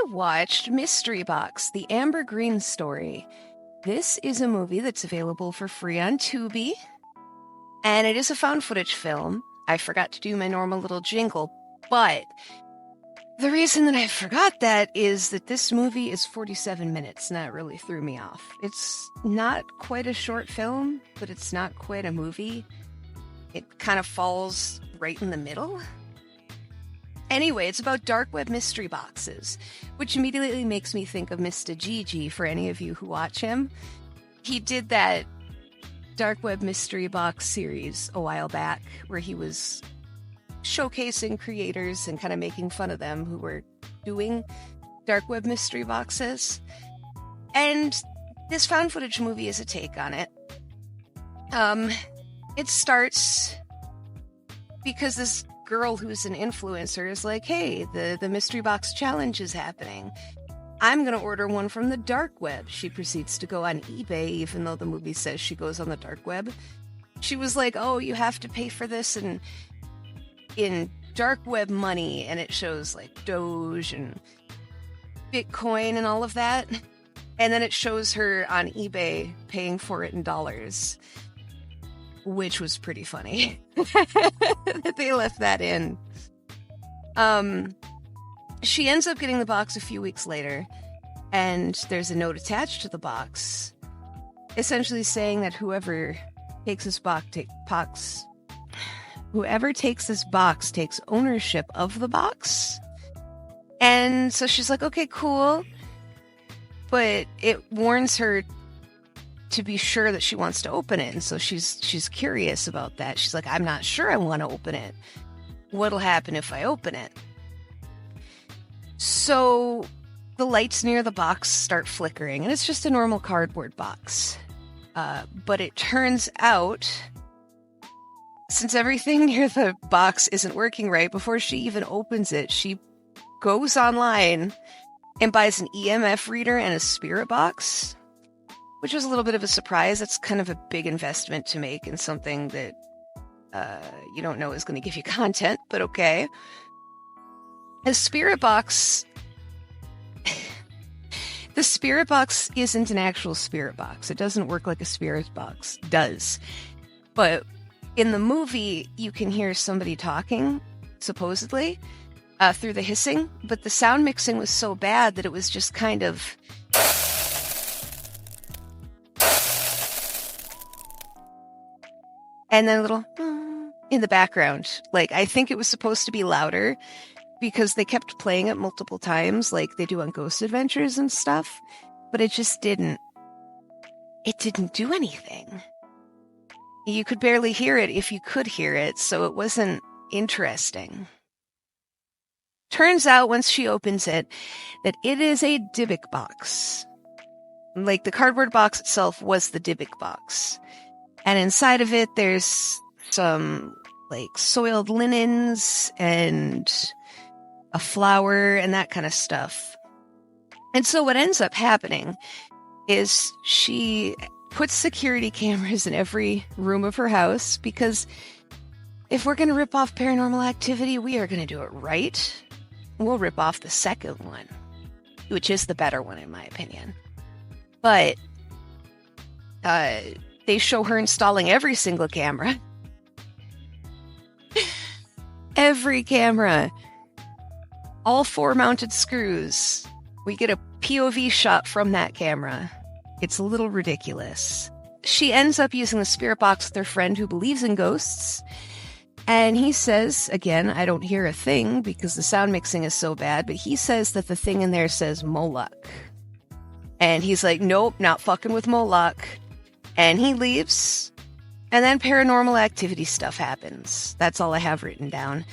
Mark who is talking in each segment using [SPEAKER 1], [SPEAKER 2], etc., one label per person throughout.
[SPEAKER 1] watched Mystery Box, the Amber Green story. This is a movie that's available for free on Tubi, and it is a found footage film. I forgot to do my normal little jingle, but the reason that I forgot that is that this movie is 47 minutes, and that really threw me off. It's not quite a short film, but it's not quite a movie. It kind of falls right in the middle. Anyway, it's about dark web mystery boxes, which immediately makes me think of Mr. Gigi for any of you who watch him. He did that dark web mystery box series a while back where he was showcasing creators and kind of making fun of them who were doing dark web mystery boxes. And this found footage movie is a take on it. It starts because this girl who's an influencer is like, hey, the mystery box challenge is happening. I'm going to order one from the dark web. She proceeds to go on eBay, even though the movie says she goes on the dark web. She was like, oh, you have to pay for this in dark web money, and it shows like Doge and Bitcoin and all of that. And then it shows her on eBay paying for it in dollars, which was pretty funny that they left that in. She ends up getting the box a few weeks later, and there's a note attached to the box, essentially saying that whoever takes this box takes ownership of the box. And so she's like, okay, cool. But it warns her to be sure that she wants to open it. And so she's curious about that. She's like, I'm not sure I want to open it. What'll happen if I open it? So the lights near the box start flickering, and it's just a normal cardboard box. But it turns out, since everything near the box isn't working right, before she even opens it, she goes online and buys an EMF reader and a spirit box, which was a little bit of a surprise. That's kind of a big investment to make in something that you don't know is going to give you content, but okay. A spirit box... The spirit box isn't an actual spirit box. It doesn't work like a spirit box does. But in the movie, you can hear somebody talking, supposedly, through the hissing, but the sound mixing was so bad that it was just kind of... And then a little in the background. Like, I think it was supposed to be louder because they kept playing it multiple times like they do on Ghost Adventures and stuff, but it just didn't. It didn't do anything. You could barely hear it if you could hear it, so it wasn't interesting. Turns out, once she opens it, that it is a Dybbuk box. Like, the cardboard box itself was the Dybbuk box. And inside of it, there's some, like, soiled linens and a flower and that kind of stuff. And so what ends up happening is she puts security cameras in every room of her house, because if we're going to rip off Paranormal Activity, we are going to do it right. We'll rip off the second one, which is the better one in my opinion. But they show her installing every single camera. Every camera. All 4 mounted screws. We get a POV shot from that camera. It's a little ridiculous. She ends up using the spirit box with her friend who believes in ghosts. And he says, again, I don't hear a thing because the sound mixing is so bad, but he says that the thing in there says Moloch. And he's like, nope, not fucking with Moloch. And he leaves. And then Paranormal Activity stuff happens. That's all I have written down.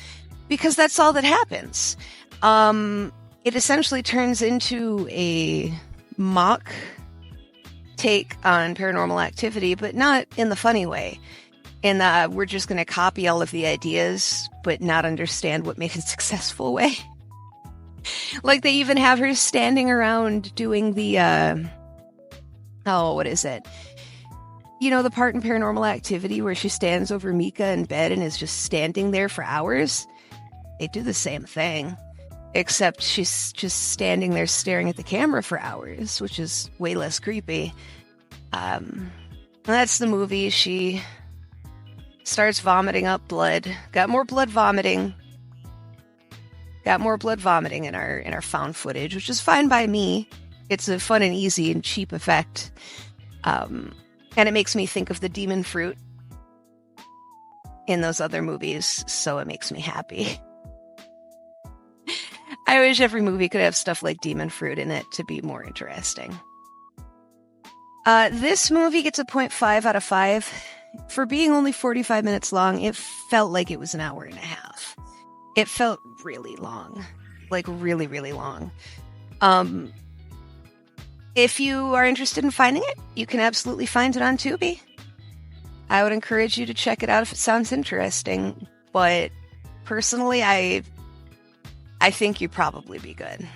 [SPEAKER 1] Because that's all that happens. It essentially turns into a mock take on Paranormal Activity, but not in the funny way. In that we're just going to copy all of the ideas, but not understand what made it successful way. Like, they even have her standing around doing the, what is it? You know, the part in Paranormal Activity where she stands over Mika in bed and is just standing there for hours? They do the same thing. except she's just standing there staring at the camera for hours, which is way less creepy. That's the movie. She starts vomiting up blood. Got more blood vomiting in our found footage, which is fine by me. It's a fun and easy and cheap effect. And it makes me think of the demon fruit in those other movies, so it makes me happy. I wish every movie could have stuff like demon fruit in it to be more interesting. This movie gets a 0.5 out of 5. For being only 45 minutes long, it felt like it was an hour and a half. It felt really long. Like, really, really long. If you are interested in finding it, you can absolutely find it on Tubi. I would encourage you to check it out if it sounds interesting. But personally, I think you'd probably be good.